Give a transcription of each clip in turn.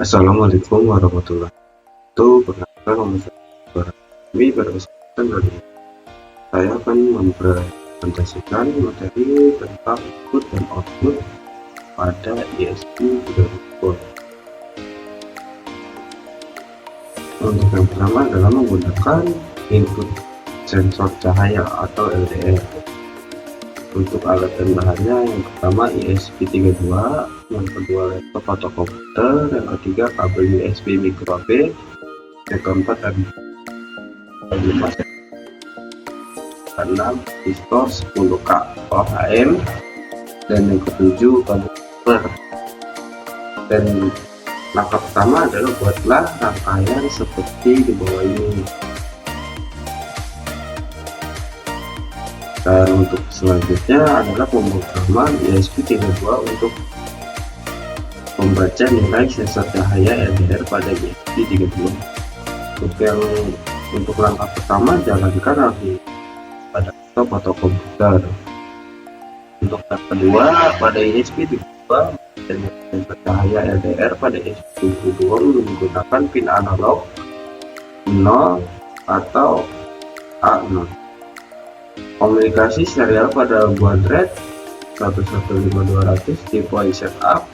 Assalamualaikum warahmatullahi wabarakatuh. Perkenalkan, nama saya Kami. Pada kesempatan kali ini saya akan mempresentasikan materi tentang input dan output pada ESP32. Untuk yang pertama adalah menggunakan input sensor cahaya atau LDR. Untuk alat dan bahannya, yang pertama ESP32, yang kedua laptop atau komputer, yang ketiga kabel USB micro B, yang keempat ada 5, 6 resistor 10K ohm, dan yang ketujuh konverter. Dan langkah pertama adalah buatlah rangkaian seperti di bawah ini. Dan untuk selanjutnya adalah pemrograman ESP32 untuk membaca nilai sensor cahaya LDR pada ESP32. Untuk langkah pertama, jalankan pada laptop atau komputer. Untuk yang kedua, pada ESP32 dan sensor cahaya LDR pada ESP32 menggunakan pin analog 0 atau A0. Komunikasi serial pada baud rate 115200 tipe I setup.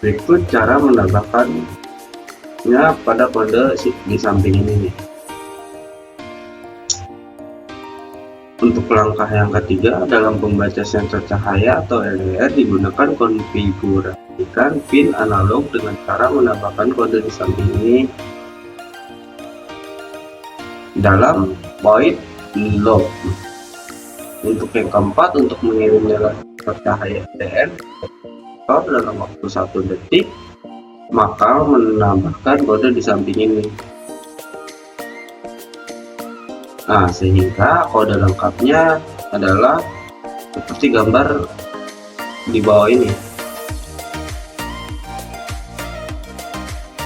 Berikut cara menambahkannya pada kode di samping ini. Untuk langkah yang ketiga, dalam pembaca sensor cahaya atau LDR digunakan konfigurasikan pin analog dengan cara menambahkan kode di samping ini dalam void loop. Untuk yang keempat, untuk mengirim nilai cahaya LDR dalam waktu 1 detik, maka menambahkan kode di samping ini. Nah, sehingga kode lengkapnya adalah seperti gambar di bawah ini.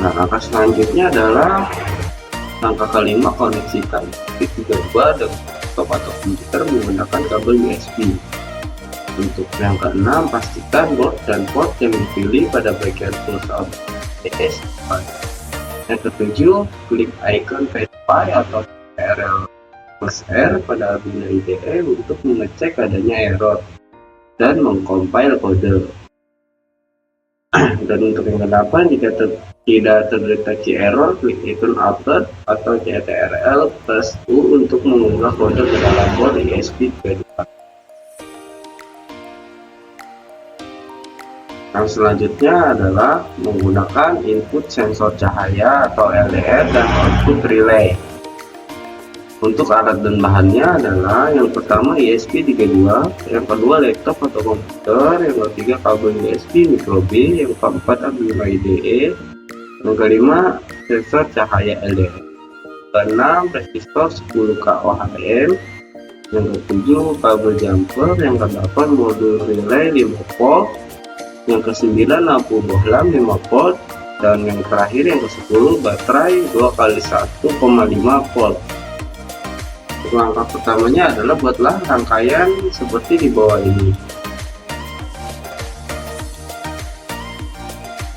Nah, langkah selanjutnya adalah langkah kelima, koneksikan ESP32 dengan laptop atau komputer menggunakan kabel USB. Untuk yang keenam, pastikan board dan port yang dipilih pada bagian pulse out ES. Yang ketujuh, klik icon verify atau TRL plus R pada Arduino IDE untuk mengecek adanya error dan mengcompile kode. Dan untuk yang kedelapan, jika tidak terdeteksi error, klik icon alert atau CTRL plus U untuk mengunggah kode ke dalam board ESP32. Yang selanjutnya adalah menggunakan input sensor cahaya atau LDR dan output relay. Untuk alat dan bahannya adalah yang pertama ESP32, yang kedua laptop atau komputer, yang ketiga kabel USB micro B, yang keempat Arduino IDE, yang kelima sensor cahaya LDR, keenam resistor 10K ohm, yang ketujuh kabel jumper, yang kedelapan modul relay 5 volt, yang kesembilan lampu bohlam 5 volt, dan yang terakhir yang ke-10 baterai 2x1,5 volt. Langkah pertamanya adalah buatlah rangkaian seperti di bawah ini.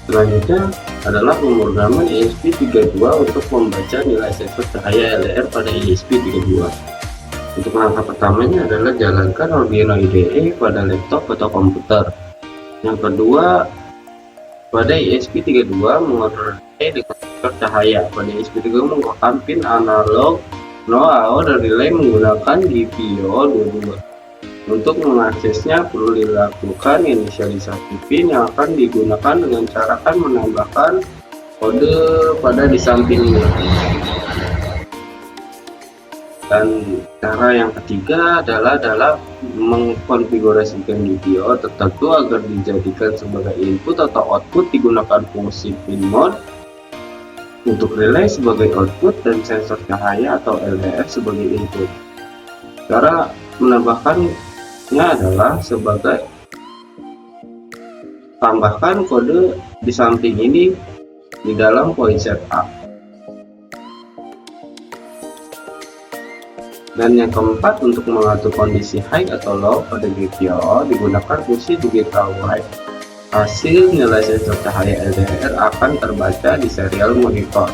Selanjutnya adalah pemrograman ESP32 untuk membaca nilai sensor cahaya LDR pada ESP32. Untuk langkah pertamanya adalah jalankan Arduino IDE pada laptop atau komputer. Yang kedua, pada ESP32 mengontrol relay dengan sensor cahaya. Pada ESP32 menggunakan pin analog 0 AO dan relay menggunakan GPIO22. Untuk mengaksesnya perlu dilakukan inisialisasi pin yang akan digunakan dengan cara menambahkan kode pada di sampingnya. Dan cara yang ketiga adalah dalam mengkonfigurasikan GPIO tertentu agar dijadikan sebagai input atau output digunakan fungsi pin mode. Untuk relay sebagai output dan sensor cahaya atau LDR sebagai input. Cara menambahkannya adalah sebagai tambahkan kode di samping ini di dalam point setup. Dan yang keempat, untuk mengatur kondisi high atau low pada GPIO digunakan fungsi digital white. Hasil nilai sensor cahaya LDR akan terbaca di serial monitor.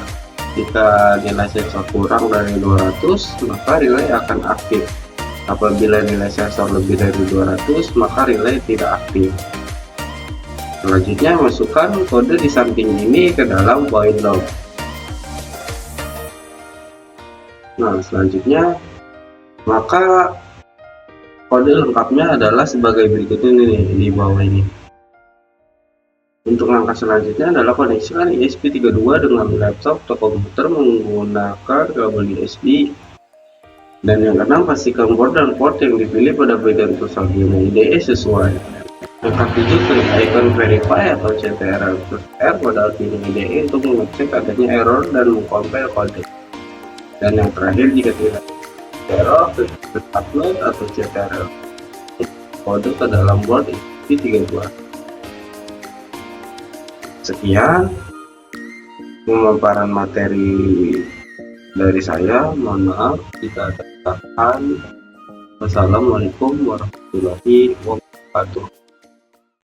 Jika nilai sensor kurang dari 200, maka relay akan aktif. Apabila nilai sensor lebih dari 200, maka relay tidak aktif. Selanjutnya, masukkan kode di samping ini ke dalam point log. Nah, selanjutnya, maka kode lengkapnya adalah sebagai berikut ini di bawah ini. Untuk langkah selanjutnya adalah koneksikan ESP32 dengan laptop atau komputer menggunakan kabel USB. Dan yang keenam, pastikan board dan port yang dipilih pada bagian pusat IDE sesuai. Yang ketujuh, klik icon verify atau CTRL+R pada Arduino IDE untuk mengecek adanya error dan mengcompile kode. Dan yang terakhir, jika tidak error, klik upload atau CTRL kode ke dalam board ESP32. Sekian pemaparan materi dari saya. Mohon maaf jika ada kesalahan. Wassalamualaikum warahmatullahi wabarakatuh.